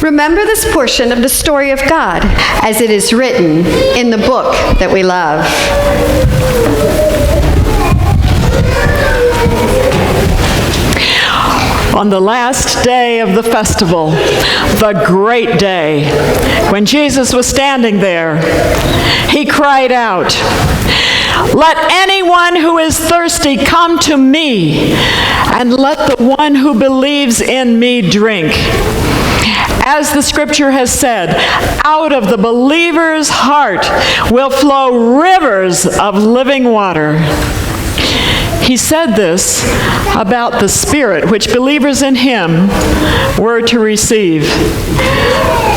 Remember this portion of the story of God as it is written in the book that we love. On the last day of the festival, the great day, when Jesus was standing there, he cried out, "Let anyone who is thirsty come to me, and let the one who believes in me drink. As the scripture has said, out of the believer's heart will flow rivers of living water." He said this about the Spirit which believers in him were to receive.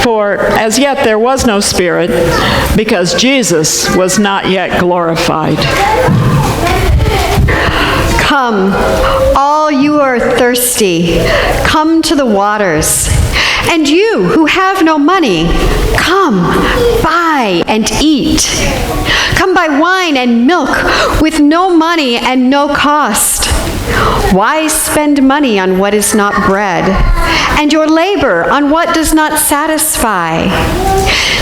For as yet there was no Spirit, because Jesus was not yet glorified. Come, all you who are thirsty, come to the waters. And you who have no money, come, buy and eat. Come buy wine and milk with no money and no cost. Why spend money on what is not bread, and your labor on what does not satisfy?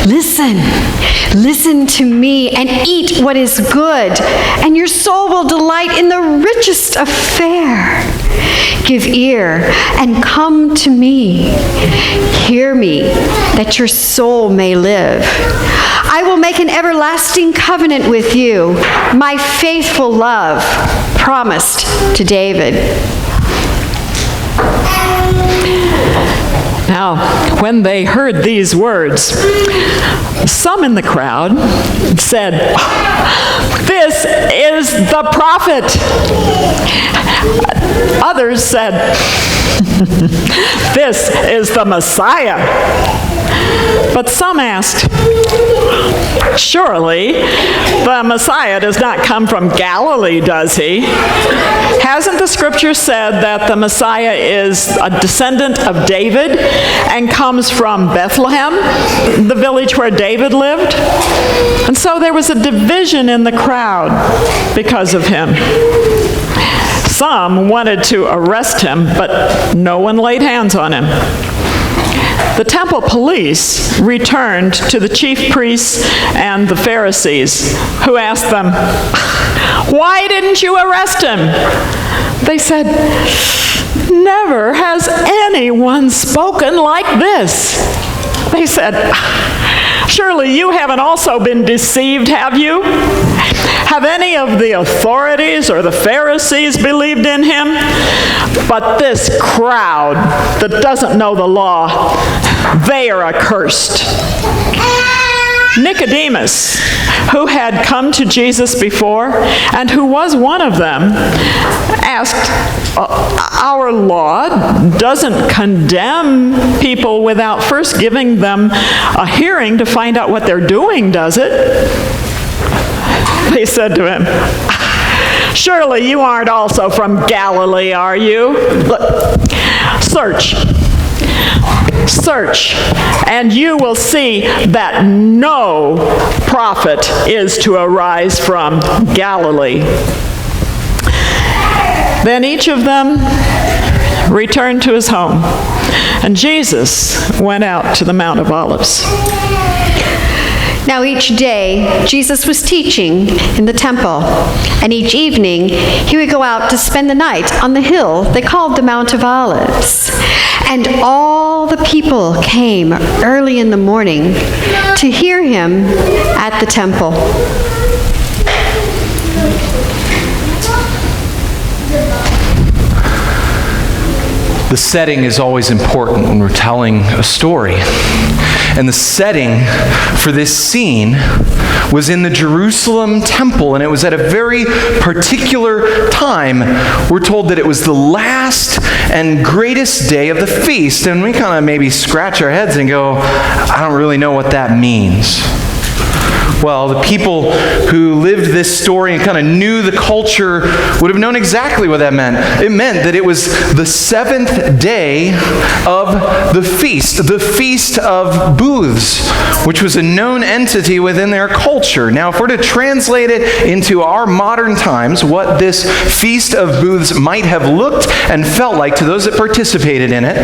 Listen to me and eat what is good, and your soul will delight in the richest of fare. Give ear and come to me. Hear me, that your soul may live. I will make an everlasting covenant with you, my faithful love, promised to David. Now, when they heard these words, some in the crowd said, "This is the prophet." Others said, "This is the Messiah." But some asked, "Surely the Messiah does not come from Galilee, does he? Hasn't the scripture said that the Messiah is a descendant of David and comes from Bethlehem, the village where David lived?" And so there was a division in the crowd because of him. Some wanted to arrest him, but no one laid hands on him. The temple police returned to the chief priests and the Pharisees, who asked them, "Why didn't you arrest him?" They said, "Never has anyone spoken like this." They said, "Surely you haven't also been deceived, have you? Have any of the authorities or the Pharisees believed in him? But this crowd that doesn't know the law, they are accursed." Nicodemus, who had come to Jesus before and who was one of them, asked, "Our law doesn't condemn people without first giving them a hearing to find out what they're doing, does it?" They said to him, "Surely you aren't also from Galilee, are you? Look, search, and you will see that no prophet is to arise from Galilee." Then each of them returned to his home, and Jesus went out to the Mount of Olives. Now each day Jesus was teaching in the temple, and each evening he would go out to spend the night on the hill they called the Mount of Olives. And all the people came early in the morning to hear him at the temple. The setting is always important when we're telling a story. And the setting for this scene was in the Jerusalem temple, and it was at a very particular time. We're told that it was the last and greatest day of the feast, and we kind of maybe scratch our heads and go, I don't really know what that means. Well, the people who lived this story and kind of knew the culture would have known exactly what that meant. It meant that it was the seventh day of the Feast of Booths, which was a known entity within their culture. Now, if we're to translate it into our modern times, what this Feast of Booths might have looked and felt like to those that participated in it,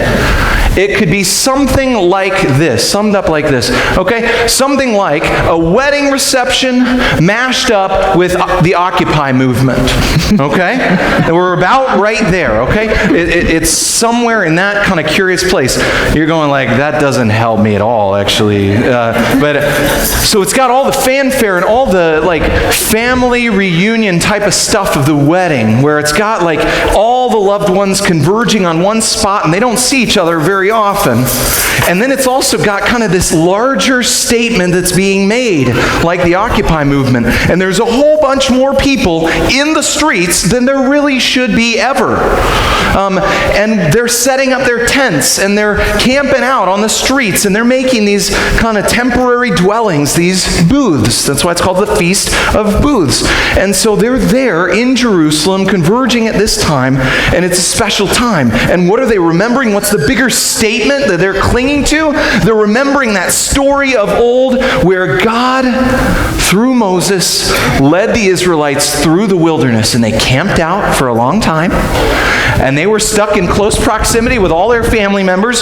It could be something like this, summed up like this, okay? Something like a wedding reception mashed up with the Occupy movement, okay? And we're about right there, okay? It's somewhere in that kind of curious place. You're going like, that doesn't help me at all, actually. So it's got all the fanfare and all the like family reunion type of stuff of the wedding, where it's got like all the loved ones converging on one spot and they don't see each other very often. And then it's also got kind of this larger statement that's being made, like the Occupy movement. And there's a whole bunch more people in the streets than there really should be ever. And they're setting up their tents and they're camping out on the streets and they're making these kind of temporary dwellings, these booths. That's why it's called the Feast of Booths. And so they're there in Jerusalem converging at this time, and it's a special time. And what are they remembering? What's the bigger statement that they're clinging to? They're remembering that story of old where God, through Moses, led the Israelites through the wilderness, and they camped out for a long time. And they were stuck in close proximity with all their family members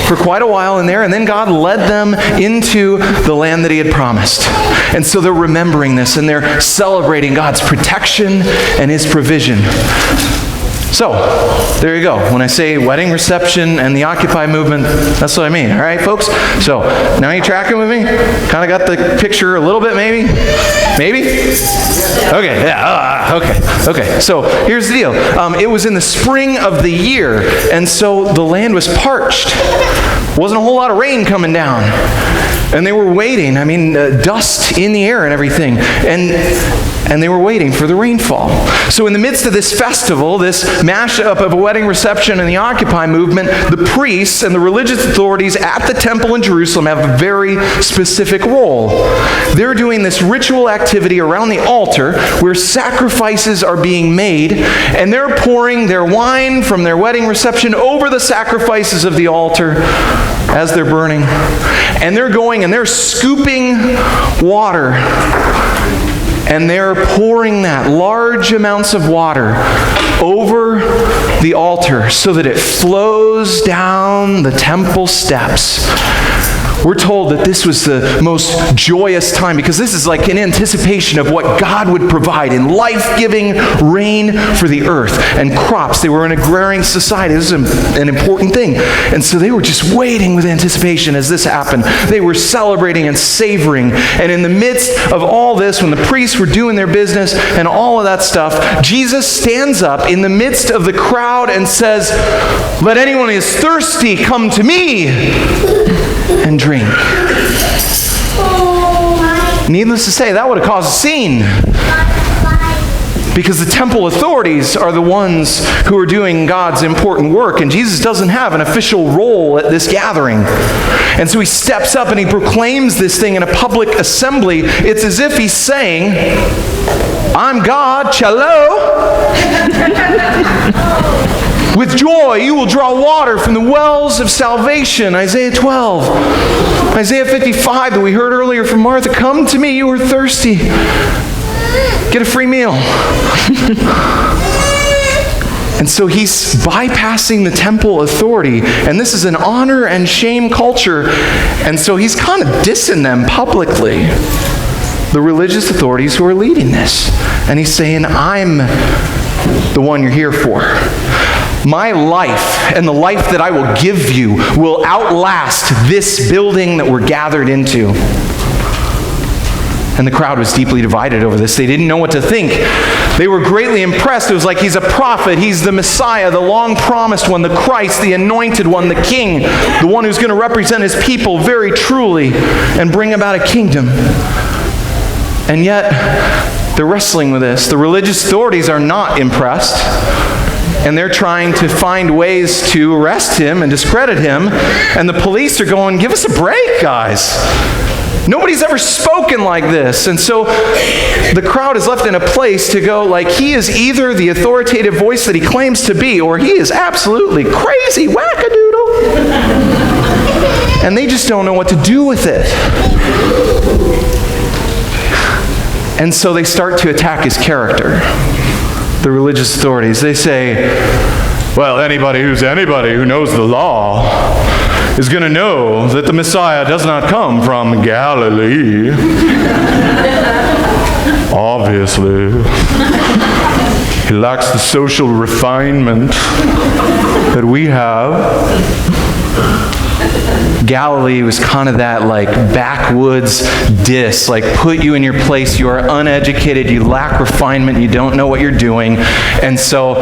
for quite a while in there, and then God led them into the land that He had promised. And so they're remembering this, and they're celebrating God's protection and His provision. So, there you go. When I say wedding reception and the Occupy movement, that's what I mean. All right, folks? So, now you tracking with me? Kind of got the picture a little bit, maybe? Maybe? Okay, yeah, okay. So, here's the deal. It was in the spring of the year, and so the land was parched. Wasn't a whole lot of rain coming down. And they were waiting. Dust in the air and everything. And they were waiting for the rainfall. So in the midst of this festival, this mashup of a wedding reception and the Occupy movement, the priests and the religious authorities at the temple in Jerusalem have a very specific role. They're doing this ritual activity around the altar where sacrifices are being made, and they're pouring their wine from their wedding reception over the sacrifices of the altar as they're burning. And they're going and they're scooping water. And they're pouring that large amounts of water over the altar so that it flows down the temple steps. We're told that this was the most joyous time because this is like an anticipation of what God would provide in life-giving rain for the earth and crops. They were an agrarian society. This is an important thing. And so they were just waiting with anticipation as this happened. They were celebrating and savoring. And in the midst of all this, when the priests were doing their business and all of that stuff, Jesus stands up in the midst of the crowd and says, "Let anyone who is thirsty come to me and drink." Needless to say, that would have caused a scene. Because the temple authorities are the ones who are doing God's important work, and Jesus doesn't have an official role at this gathering. And so he steps up and he proclaims this thing in a public assembly. It's as if he's saying, "I'm God, cello. With joy you will draw water from the wells of salvation." Isaiah 12. Isaiah 55 that we heard earlier from Martha. "Come to me, you are thirsty. Get a free meal." And so he's bypassing the temple authority. And this is an honor and shame culture. And so he's kind of dissing them publicly, the religious authorities who are leading this. And he's saying, "I'm the one you're here for. My life and the life that I will give you will outlast this building that we're gathered into." And the crowd was deeply divided over this. They didn't know what to think. They were greatly impressed. It was like, he's a prophet, he's the Messiah, the long-promised one, the Christ, the anointed one, the King, the one who's going to represent his people very truly and bring about a kingdom. And yet, they're wrestling with this. The religious authorities are not impressed. And they're trying to find ways to arrest him and discredit him. And the police are going, "Give us a break, guys. Nobody's ever spoken like this." And so the crowd is left in a place to go like, he is either the authoritative voice that he claims to be, or he is absolutely crazy wackadoodle. And they just don't know what to do with it. And so they start to attack his character. The religious authorities, they say, Well, anybody who knows the law is going to know that the Messiah does not come from Galilee. Obviously. He lacks the social refinement that we have. Galilee was kind of that like backwoods diss, like put you in your place. You are uneducated, you lack refinement, you don't know what you're doing. And so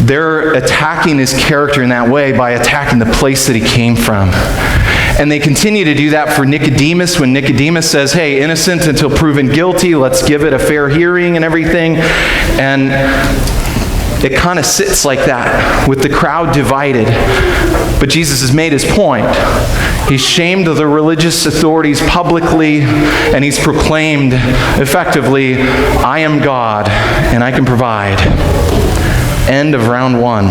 they're attacking his character in that way by attacking the place that he came from. And they continue to do that for Nicodemus when Nicodemus says, hey, innocent until proven guilty, let's give it a fair hearing and everything. And it kind of sits like that with the crowd divided. But Jesus has made his point. He's shamed the religious authorities publicly, and he's proclaimed effectively, I am God and I can provide. End of round one.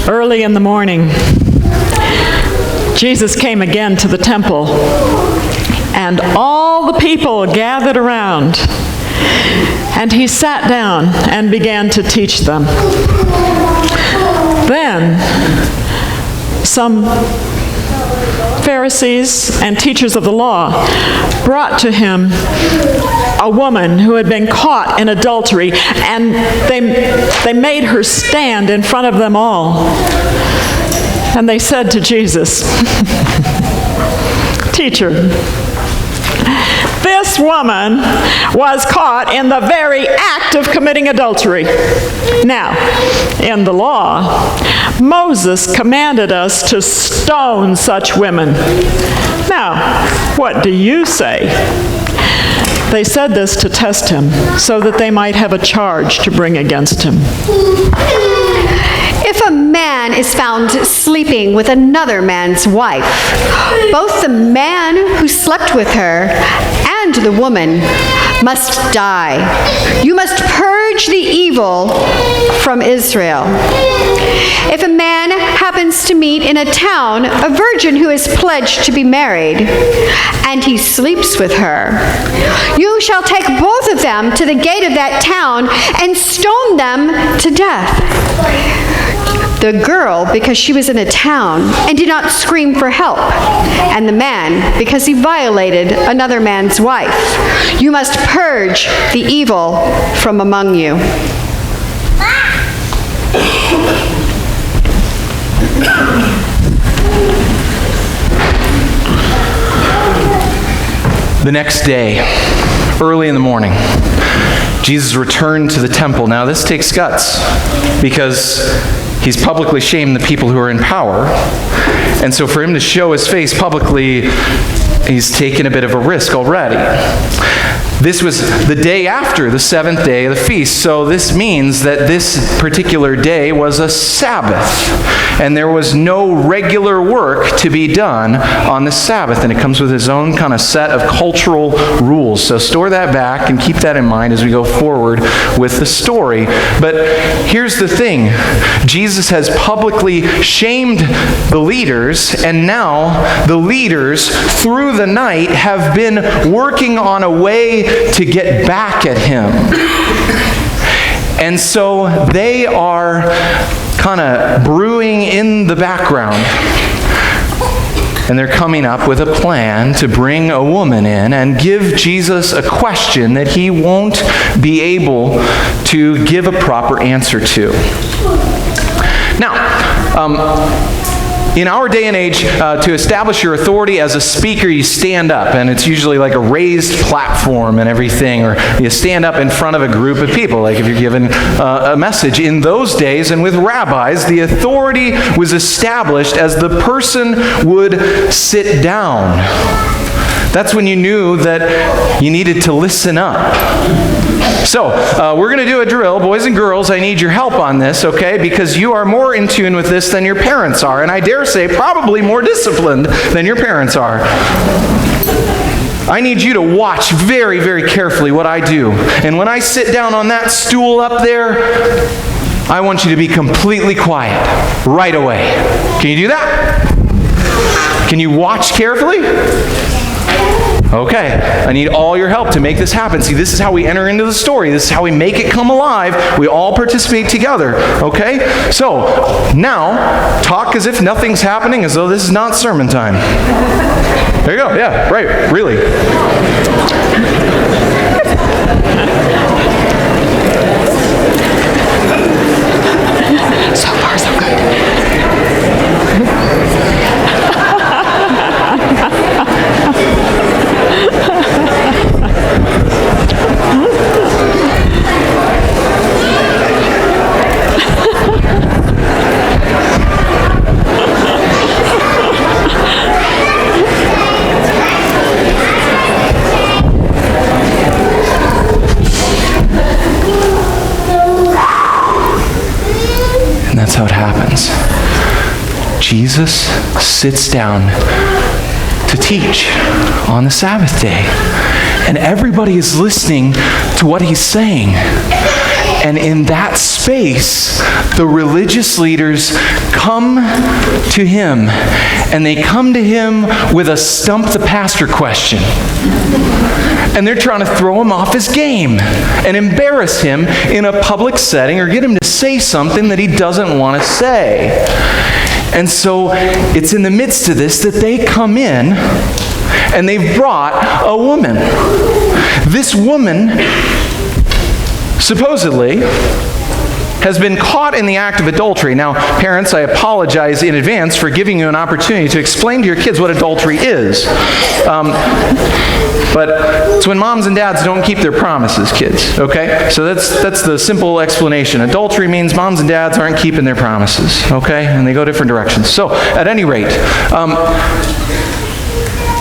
Early in the morning, Jesus came again to the temple, and all the people gathered around, and he sat down and began to teach them. Then some Pharisees and teachers of the law brought to him a woman who had been caught in adultery, and they made her stand in front of them all. And they said to Jesus, Teacher, this woman was caught in the very act of committing adultery. Now, in the law, Moses commanded us to stone such women. Now, what do you say? They said this to test him, so that they might have a charge to bring against him. If a man is found sleeping with another man's wife, both the man who slept with her and the woman must die. You must purge the evil from Israel. If a man happens to meet in a town a virgin who is pledged to be married, and he sleeps with her, you shall take both of them to the gate of that town and stone them to death. The girl, because she was in a town and did not scream for help, and the man, because he violated another man's wife. You must purge the evil from among you. The next day, early in the morning, Jesus returned to the temple. Now this takes guts, because he's publicly shamed the people who are in power. And so for him to show his face publicly, he's taken a bit of a risk already. This was the day after the seventh day of the feast, so this means that this particular day was a Sabbath, and there was no regular work to be done on the Sabbath, and it comes with its own kind of set of cultural rules. So store that back and keep that in mind as we go forward with the story. But here's the thing. Jesus has publicly shamed the leaders, and now the leaders through the night have been working on a way to get back at him. And so they are kind of brewing in the background. And they're coming up with a plan to bring a woman in and give Jesus a question that he won't be able to give a proper answer to. Now, in our day and age, to establish your authority as a speaker, you stand up, and it's usually like a raised platform and everything, or you stand up in front of a group of people, like if you're given a message. In those days, and with rabbis, the authority was established as the person would sit down. That's when you knew that you needed to listen up. So, we're going to do a drill. Boys and girls, I need your help on this, okay? Because you are more in tune with this than your parents are, and I dare say probably more disciplined than your parents are. I need you to watch very, very carefully what I do. And when I sit down on that stool up there, I want you to be completely quiet right away. Can you do that? Can you watch carefully? Okay, I need all your help to make this happen. See, this is how we enter into the story. This is how we make it come alive. We all participate together, okay? So, now, talk as if nothing's happening, as though this is not sermon time. There you go, yeah, right, really. So far, so good. And that's how it happens. Jesus sits down to teach on the Sabbath day. And everybody is listening to what he's saying. And in that space, the religious leaders come to him. And they come to him with a stump the pastor question. And they're trying to throw him off his game and embarrass him in a public setting or get him to say something that he doesn't want to say. And so it's in the midst of this that they come in and they've brought a woman. This woman, supposedly, has been caught in the act of adultery. Now, parents, I apologize in advance for giving you an opportunity to explain to your kids what adultery is. But it's when moms and dads don't keep their promises, kids, okay? So that's the simple explanation. Adultery means moms and dads aren't keeping their promises, okay? And they go different directions. So, at any rate,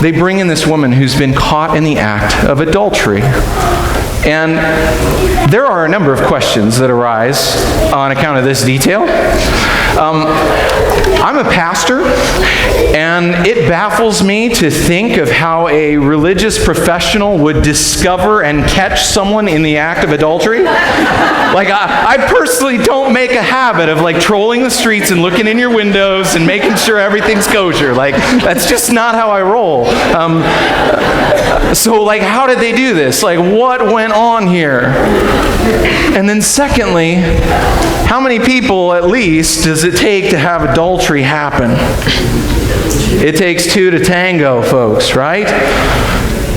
they bring in this woman who's been caught in the act of adultery. And there are a number of questions that arise on account of this detail. I'm a pastor, and it baffles me to think of how a religious professional would discover and catch someone in the act of adultery. Like, I personally don't make a habit of like trolling the streets and looking in your windows and making sure everything's kosher. Like, that's just not how I roll. So, like, how did they do this? Like, what went on here? And then secondly, how many people at least does it take to have adultery happen? It takes two to tango, folks, right?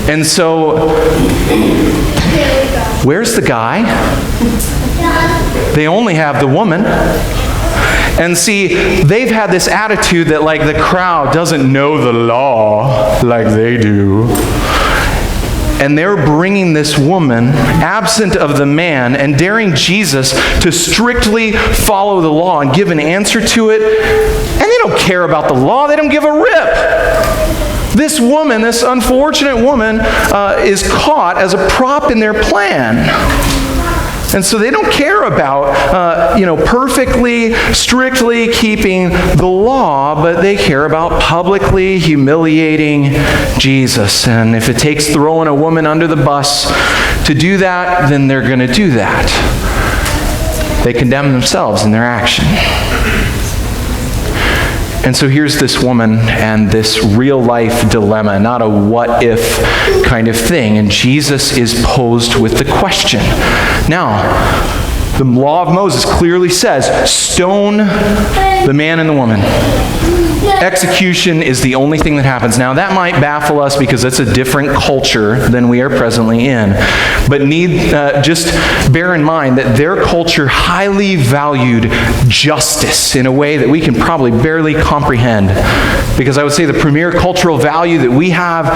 And so, where's the guy? They only have the woman. And see, they've had this attitude that like the crowd doesn't know the law like they do. And they're bringing this woman, absent of the man, and daring Jesus to strictly follow the law and give an answer to it. And they don't care about the law. They don't give a rip. This woman, this unfortunate woman, is caught as a prop in their plan. And so they don't care about, perfectly, strictly keeping the law, but they care about publicly humiliating Jesus. And if it takes throwing a woman under the bus to do that, then they're going to do that. They condemn themselves in their action. And so here's this woman and this real-life dilemma, not a what-if kind of thing. And Jesus is posed with the question. Now, the law of Moses clearly says, stone the man and the woman. Execution is the only thing that happens. Now, that might baffle us because it's a different culture than we are presently in. But just bear in mind that their culture highly valued justice in a way that we can probably barely comprehend. Because I would say the premier cultural value that we have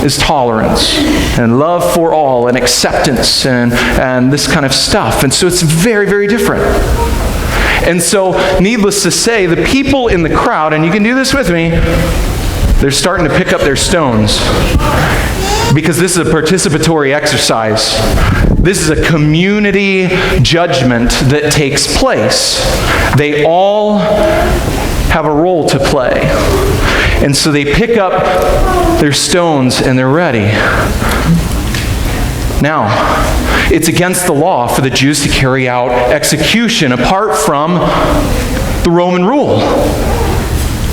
is tolerance and love for all and acceptance and this kind of stuff. And so it's very, very different. And so, needless to say, the people in the crowd, and you can do this with me, they're starting to pick up their stones. Because this is a participatory exercise. This is a community judgment that takes place. They all have a role to play. And so they pick up their stones and they're ready. Now, it's against the law for the Jews to carry out execution apart from the Roman rule.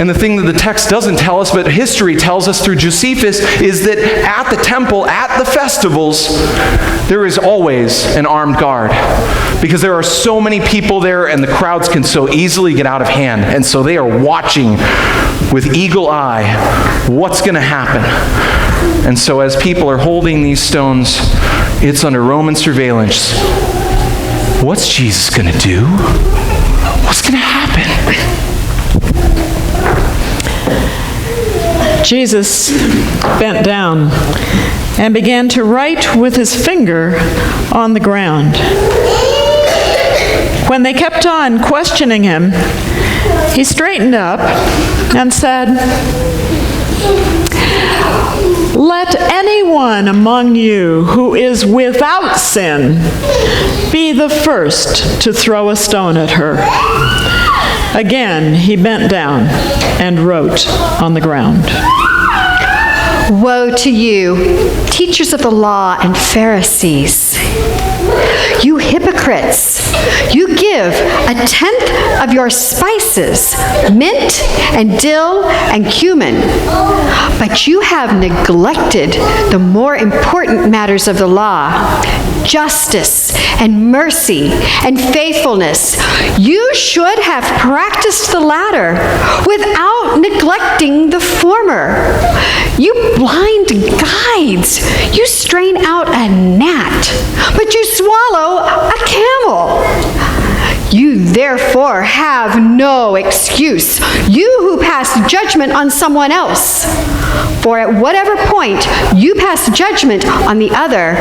And the thing that the text doesn't tell us, but history tells us through Josephus, is that at the temple, at the festivals, there is always an armed guard. Because there are so many people there and the crowds can so easily get out of hand. And so they are watching with eagle eye what's going to happen. And so as people are holding these stones, it's under Roman surveillance. What's Jesus going to do? What's going to happen? Jesus bent down and began to write with his finger on the ground. When they kept on questioning him, he straightened up and said, "Let anyone among you who is without sin be the first to throw a stone at her." Again, he bent down and wrote on the ground. Woe to you, teachers of the law and Pharisees! You hypocrites! You give a tenth of your spices, mint and dill and cumin, but you have neglected the more important matters of the law, justice and mercy and faithfulness. You should have practiced the latter without neglecting the former. You blind guides! You strain out a gnat, but you swallow a camel. You therefore have no excuse, you who pass judgment on someone else. For at whatever point you pass judgment on the other,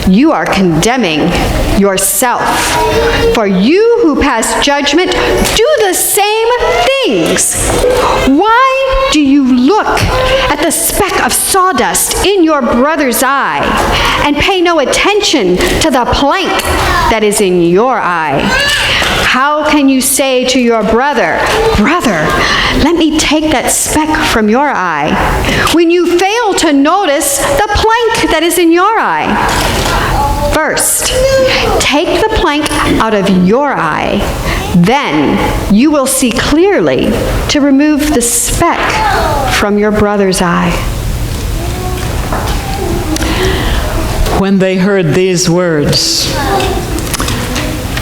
you are condemning yourself. For you who pass judgment do the same things. Why do you look at the speck of sawdust in your brother's eye and pay no attention to the plank that is in your eye? How can you say to your brother, "Brother, let me take that speck from your eye," when you fail to notice the plank that is in your eye? First, take the plank out of your eye, then you will see clearly to remove the speck from your brother's eye. When they heard these words,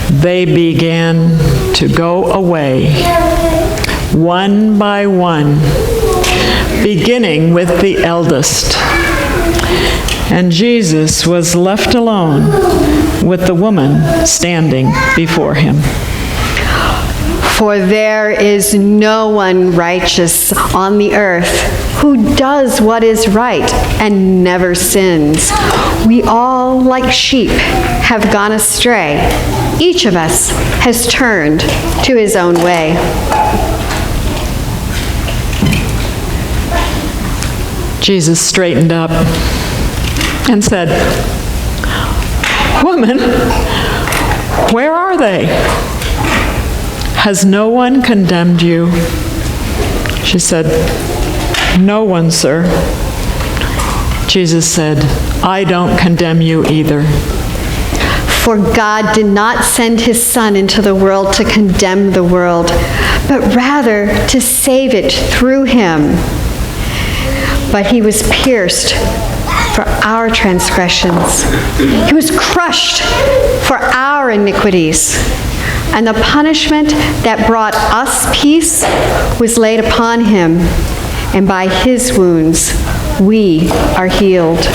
they began to go away, one by one, beginning with the eldest. And Jesus was left alone with the woman standing before him. For there is no one righteous on the earth who does what is right and never sins. We all, like sheep, have gone astray. Each of us has turned to his own way. Jesus straightened up and said, "Woman, where are they? Has no one condemned you?" She said, "No one, sir." Jesus said, "I don't condemn you either." For God did not send his Son into the world to condemn the world, but rather to save it through him. But he was pierced for our transgressions. He was crushed for our iniquities. And the punishment that brought us peace was laid upon him, and by his wounds we are healed.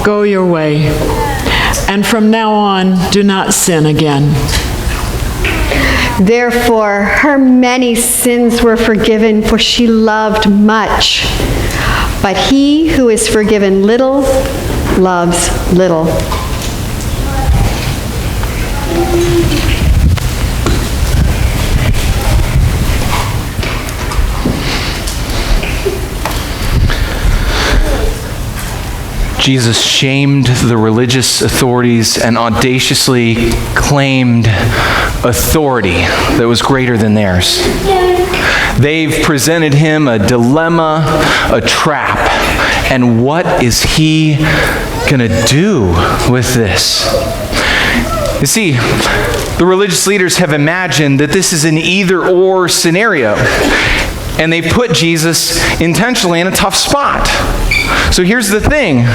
Go your way, and from now on do not sin again. Therefore, her many sins were forgiven, for she loved much. But he who is forgiven little loves little. Jesus shamed the religious authorities and audaciously claimed authority that was greater than theirs. They've presented him a dilemma, a trap, and what is he going to do with this? You see, The religious leaders have imagined that this is an either-or scenario, and they put Jesus intentionally in a tough spot. So here's the thing.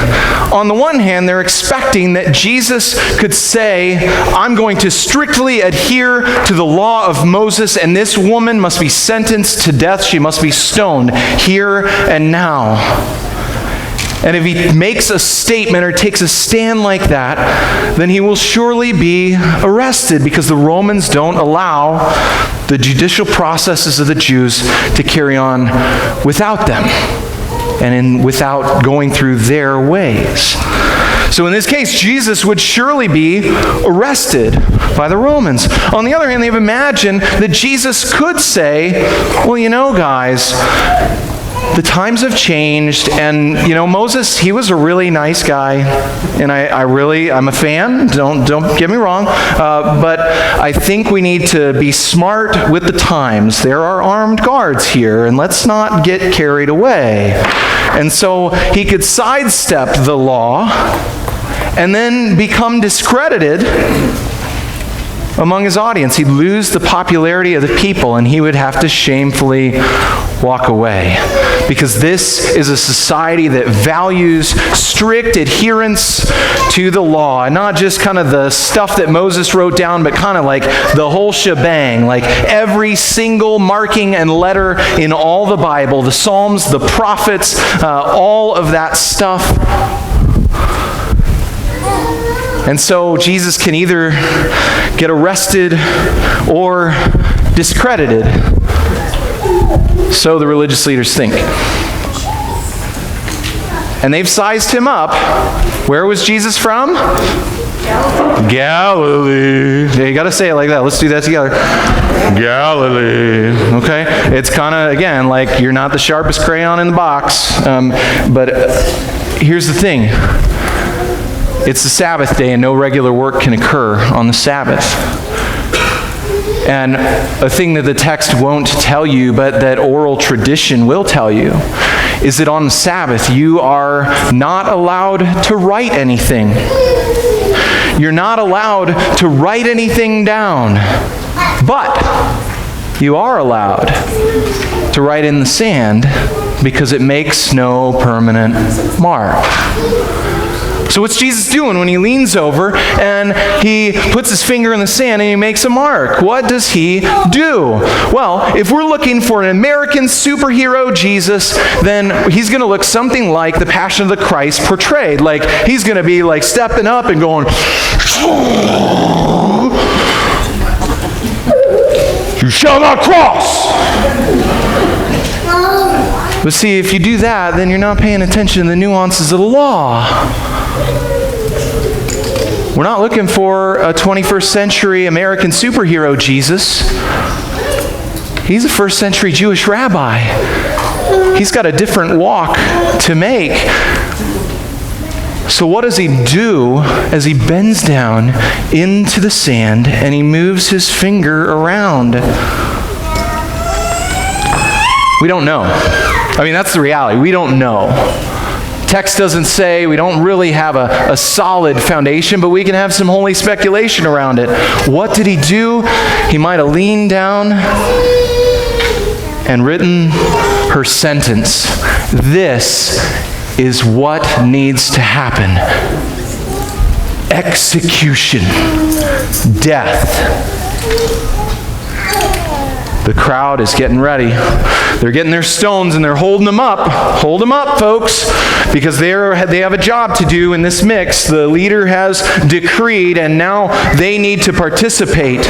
On the one hand, they're expecting that Jesus could say, I'm going to strictly adhere to the law of Moses, and this woman must be sentenced to death. She must be stoned here and now. And if he makes a statement or takes a stand like that, then he will surely be arrested, because the Romans don't allow the judicial processes of the Jews to carry on without them and without going through their ways. So in this case, Jesus would surely be arrested by the Romans. On the other hand, they've imagined that Jesus could say, well, you know, guys, the times have changed, and Moses, he was a really nice guy, and I'm a fan. Don't get me wrong, but I think we need to be smart with the times. There are armed guards here, and let's not get carried away. And so he could sidestep the law and then become discredited among his audience. He'd lose the popularity of the people, and he would have to shamefully walk away. Because this is a society that values strict adherence to the law, and not just kind of the stuff that Moses wrote down, but kind of like the whole shebang, like every single marking and letter in all the Bible, the Psalms, the prophets, all of that stuff. And so Jesus can either get arrested or discredited. So the religious leaders think. And they've sized him up. Where was Jesus from? Galilee. Yeah, you got to say it like that. Let's do that together. Galilee. Okay? It's kind of, again, like you're not the sharpest crayon in the box. But here's the thing. It's the Sabbath day, and no regular work can occur on the Sabbath. And a thing that the text won't tell you, but that oral tradition will tell you, is that on the Sabbath you are not allowed to write anything. You're not allowed to write anything down. But you are allowed to write in the sand, because it makes no permanent mark. So what's Jesus doing when he leans over and he puts his finger in the sand and he makes a mark? What does he do? Well, if we're looking for an American superhero Jesus, then he's going to look something like the Passion of the Christ portrayed. Like, he's going to be like stepping up and going, "You shall not cross." But see, if you do that, then you're not paying attention to the nuances of the law. We're not looking for a 21st century American superhero Jesus. He's a first century Jewish rabbi. He's got a different walk to make. So what does he do as he bends down into the sand and he moves his finger around? We don't know. I mean, that's the reality. We don't know. Text doesn't say. We don't really have a solid foundation, but we can have some holy speculation around it. What did he do? He might have leaned down and written her sentence. This is what needs to happen. Execution. Death. The crowd is getting ready. They're getting their stones and they're holding them up. Hold them up, folks, because they have a job to do in this mix. The leader has decreed, and now they need to participate.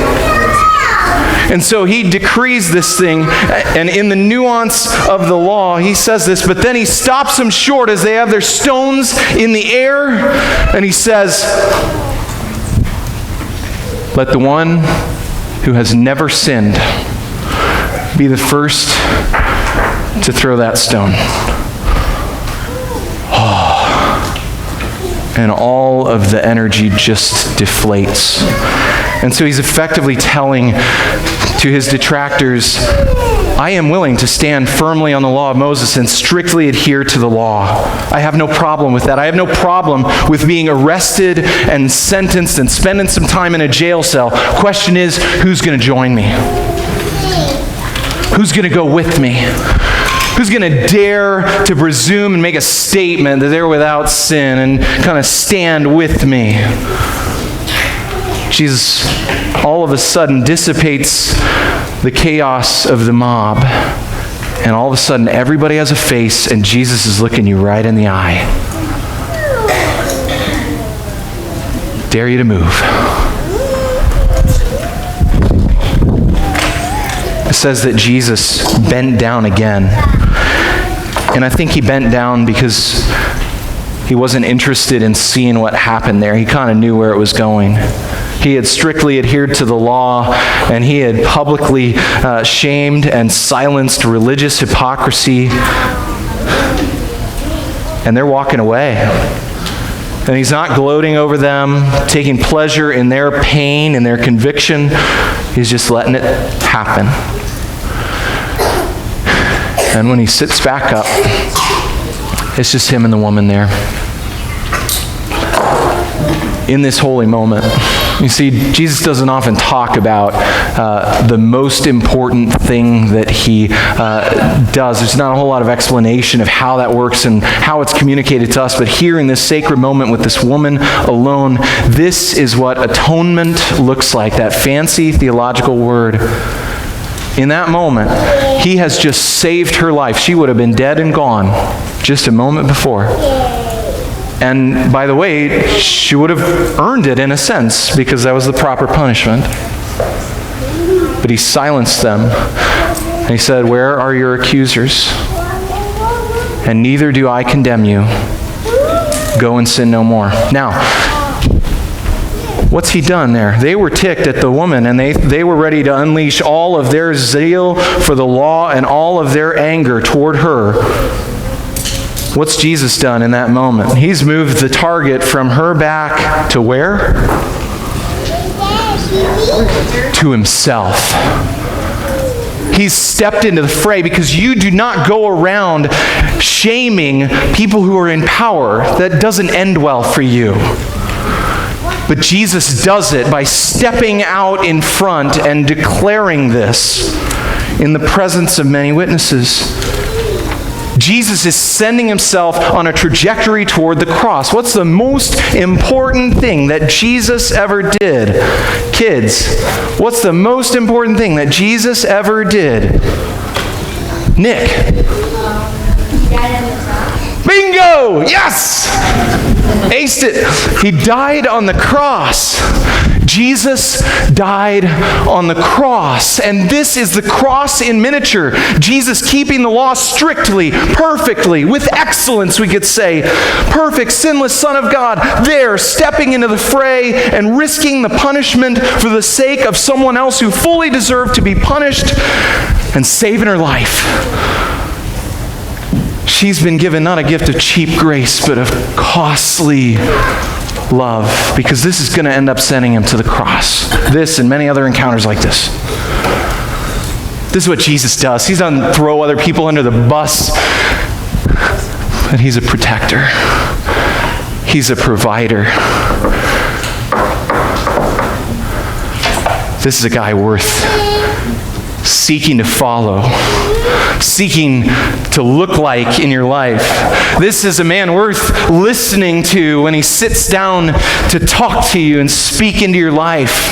And so he decrees this thing, and in the nuance of the law, he says this, but then he stops them short as they have their stones in the air, and he says, "Let the one who has never sinned be the first to throw that stone." Oh. And all of the energy just deflates. And so he's effectively telling to his detractors, I am willing to stand firmly on the law of Moses and strictly adhere to the law. I have no problem with that. I have no problem with being arrested and sentenced and spending some time in a jail cell. Question is, who's going to join me? Who's going to go with me? Who's going to dare to presume and make a statement that they're without sin and kind of stand with me? Jesus all of a sudden dissipates the chaos of the mob, and all of a sudden everybody has a face, and Jesus is looking you right in the eye. Dare you to move. It says that Jesus bent down again. And I think he bent down because he wasn't interested in seeing what happened there. He kind of knew where it was going. He had strictly adhered to the law, and he had publicly shamed and silenced religious hypocrisy. And they're walking away. And he's not gloating over them, taking pleasure in their pain and their conviction. He's just letting it happen. And when he sits back up, it's just him and the woman there. In this holy moment. You see, Jesus doesn't often talk about the most important thing that he does. There's not a whole lot of explanation of how that works and how it's communicated to us. But here in this sacred moment with this woman alone, this is what atonement looks like, that fancy theological word. In that moment, he has just saved her life. She would have been dead and gone just a moment before. And by the way, she would have earned it in a sense, because that was the proper punishment. But he silenced them. And he said, "Where are your accusers? And neither do I condemn you. Go and sin no more." Now, what's he done there? They were ticked at the woman, and they were ready to unleash all of their zeal for the law and all of their anger toward her. What's Jesus done in that moment? He's moved the target from her back to where? To himself. He's stepped into the fray, because you do not go around shaming people who are in power. That doesn't end well for you. But Jesus does it by stepping out in front and declaring this in the presence of many witnesses. Jesus is sending himself on a trajectory toward the cross. What's the most important thing that Jesus ever did? Kids, what's the most important thing that Jesus ever did? Nick. Bingo! Yes! Aced it. He died on the cross. Jesus died on the cross. And this is the cross in miniature. Jesus keeping the law strictly, perfectly, with excellence, we could say. Perfect, sinless Son of God, there, stepping into the fray and risking the punishment for the sake of someone else who fully deserved to be punished, and saving her life. She's been given not a gift of cheap grace, but of costly love, because this is going to end up sending him to the cross. This and many other encounters like this. This is what Jesus does. He doesn't throw other people under the bus, but he's a protector. He's a provider. This is a guy worth seeking to follow, seeking to look like in your life. This is a man worth listening to when he sits down to talk to you and speak into your life.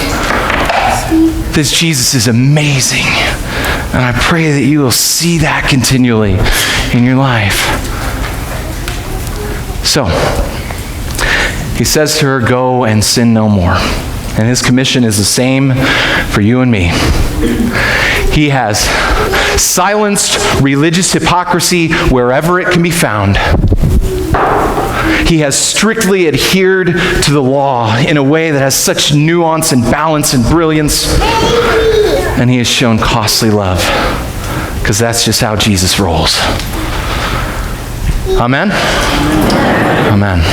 This Jesus is amazing. And I pray that you will see that continually in your life. So, he says to her, "Go and sin no more." And his commission is the same for you and me. He has silenced religious hypocrisy wherever it can be found. He has strictly adhered to the law in a way that has such nuance and balance and brilliance. And he has shown costly love, because that's just how Jesus rolls. Amen? Amen.